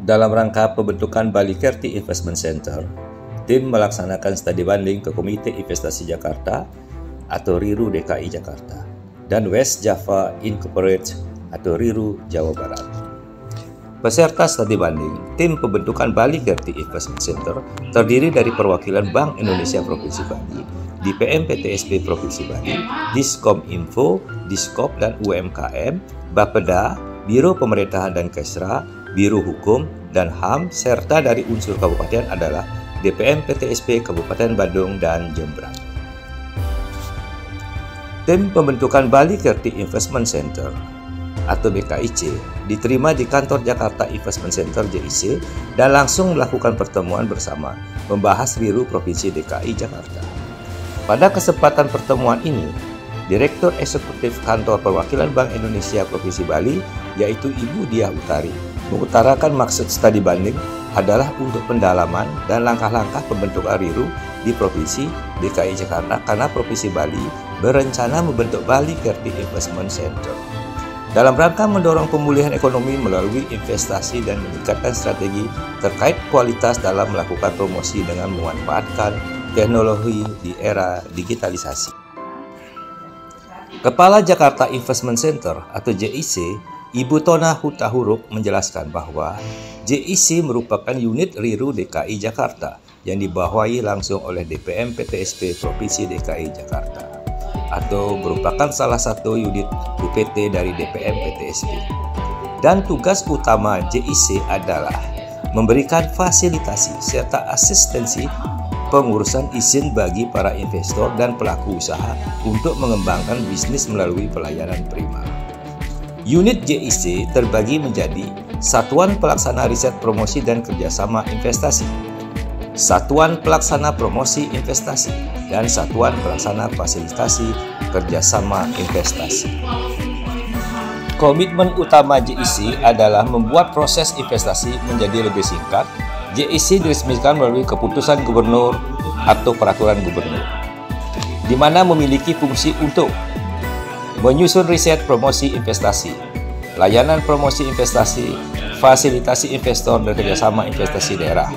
Dalam rangka pembentukan Bali Kerti Investment Center, tim melaksanakan studi banding ke Komite Investasi Jakarta atau RIRU DKI Jakarta dan West Java Incorporate atau RIRU Jawa Barat. Peserta studi banding, tim pembentukan Bali Kerti Investment Center terdiri dari perwakilan Bank Indonesia Provinsi Bali, DPM PTSP Provinsi Bali, Diskom Info, Diskop dan UMKM, Bapeda, Biro Pemerintahan dan Kesra, Biro Hukum dan HAM, serta dari unsur kabupaten adalah DPM PTSP Kabupaten Bandung dan Jembrana. Tim pembentukan Bali Kerti Investment Center atau BKIC diterima di kantor Jakarta Investment Center JIC dan langsung melakukan pertemuan bersama membahas RIRU Provinsi DKI Jakarta. Pada kesempatan pertemuan ini, Direktur Eksekutif Kantor Perwakilan Bank Indonesia Provinsi Bali, yaitu Ibu Diah Utari, mengutarakan maksud studi banding adalah untuk pendalaman dan langkah-langkah pembentukan RIRU di Provinsi DKI Jakarta karena Provinsi Bali berencana membentuk Bali Kerti Investment Center. Dalam rangka mendorong pemulihan ekonomi melalui investasi dan meningkatkan strategi terkait kualitas dalam melakukan promosi dengan memanfaatkan teknologi di era digitalisasi. Kepala Jakarta Investment Center atau JIC, Ibu Tona Hutahuruk menjelaskan bahwa JIC merupakan unit RIRU DKI Jakarta yang dibawahi langsung oleh DPM PTSP Provinsi DKI Jakarta atau merupakan salah satu unit UPT dari DPM PTSP. Dan tugas utama JIC adalah memberikan fasilitasi serta asistensi pengurusan izin bagi para investor dan pelaku usaha untuk mengembangkan bisnis melalui pelayanan primer. Unit JIC terbagi menjadi Satuan Pelaksana Riset Promosi dan Kerjasama Investasi, Satuan Pelaksana Promosi Investasi, dan Satuan Pelaksana Fasilitasi Kerjasama Investasi. Komitmen utama JIC adalah membuat proses investasi menjadi lebih singkat. JIC diresmikan melalui keputusan gubernur atau peraturan gubernur, di mana memiliki fungsi untuk menyusun riset promosi investasi, layanan promosi investasi, fasilitasi investor dan kerjasama investasi daerah,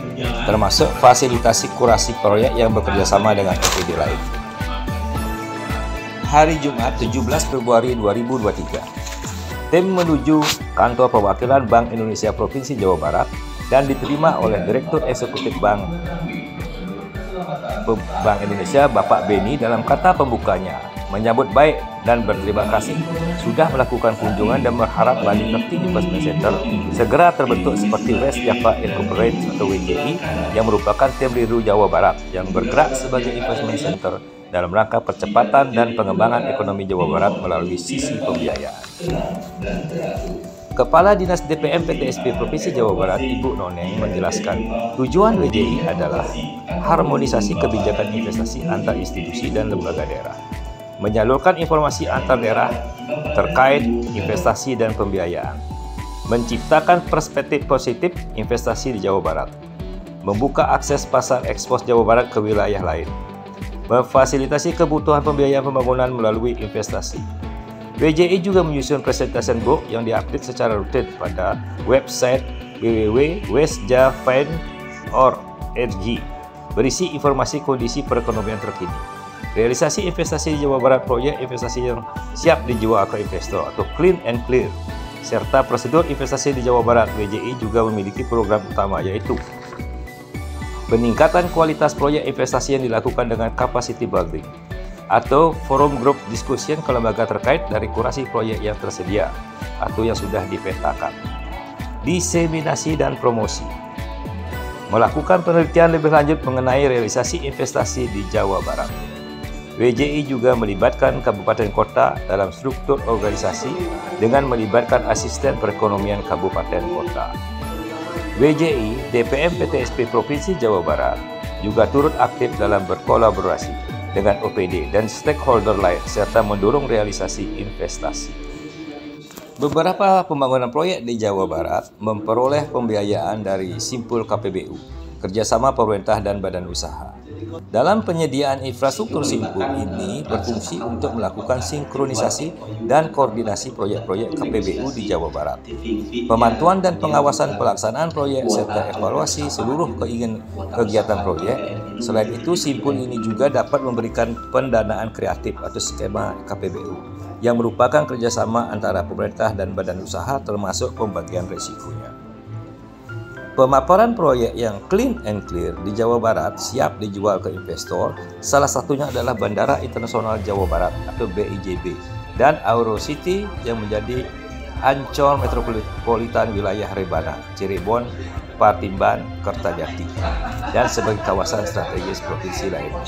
termasuk fasilitasi kurasi proyek yang bekerjasama dengan OPD lain. Hari Jumat 17 Februari 2023, tim menuju kantor perwakilan Bank Indonesia Provinsi Jawa Barat dan diterima oleh Direktur Eksekutif Bank Indonesia Bapak Beni dalam kata pembukanya menyambut baik dan berterima kasih sudah melakukan kunjungan dan berharap Bali Kerti Investment Center segera terbentuk seperti West Java Incorporate atau WJI yang merupakan tim RIRU Jawa Barat yang bergerak sebagai investment center dalam rangka percepatan dan pengembangan ekonomi Jawa Barat melalui sisi pembiayaan. Kepala Dinas DPM PTSP Provinsi Jawa Barat, Ibu Noneng, menjelaskan tujuan WJI adalah harmonisasi kebijakan investasi antar institusi dan lembaga daerah, menyalurkan informasi antar daerah terkait investasi dan pembiayaan, menciptakan perspektif positif investasi di Jawa Barat, membuka akses pasar ekspor Jawa Barat ke wilayah lain, memfasilitasi kebutuhan pembiayaan pembangunan melalui investasi. WJI juga menyusun presentation book yang diupdate secara rutin pada website www.westjavain.org berisi informasi kondisi perekonomian terkini. Realisasi investasi di Jawa Barat, proyek investasi yang siap dijual ke investor atau clean and clear, serta prosedur investasi di Jawa Barat. WJI juga memiliki program utama yaitu peningkatan kualitas proyek investasi yang dilakukan dengan capacity building atau forum group discussion ke lembaga terkait dari kurasi proyek yang tersedia atau yang sudah dipetakan. Diseminasi dan promosi. Melakukan penelitian lebih lanjut mengenai realisasi investasi di Jawa Barat. WJI juga melibatkan kabupaten kota dalam struktur organisasi dengan melibatkan asisten perekonomian kabupaten kota. WJI, DPM PTSP Provinsi Jawa Barat juga turut aktif dalam berkolaborasi dengan OPD dan stakeholder lain serta mendorong realisasi investasi. Beberapa pembangunan proyek di Jawa Barat memperoleh pembiayaan dari Simpul KPBU, kerjasama pemerintah dan badan usaha. Dalam penyediaan infrastruktur Simpul ini berfungsi untuk melakukan sinkronisasi dan koordinasi proyek-proyek KPBU di Jawa Barat, pemantauan dan pengawasan pelaksanaan proyek serta evaluasi seluruh kegiatan proyek. Selain itu, Simpul ini juga dapat memberikan pendanaan kreatif atau skema KPBU yang merupakan kerjasama antara pemerintah dan badan usaha termasuk pembagian risikonya. Pemaparan proyek yang clean and clear di Jawa Barat siap dijual ke investor, salah satunya adalah Bandara Internasional Jawa Barat atau BIJB dan Eurocity yang menjadi Ancol Metropolitan Wilayah Rebana, Cirebon, Patimban, Kertajati, dan sebagai kawasan strategis provinsi lainnya.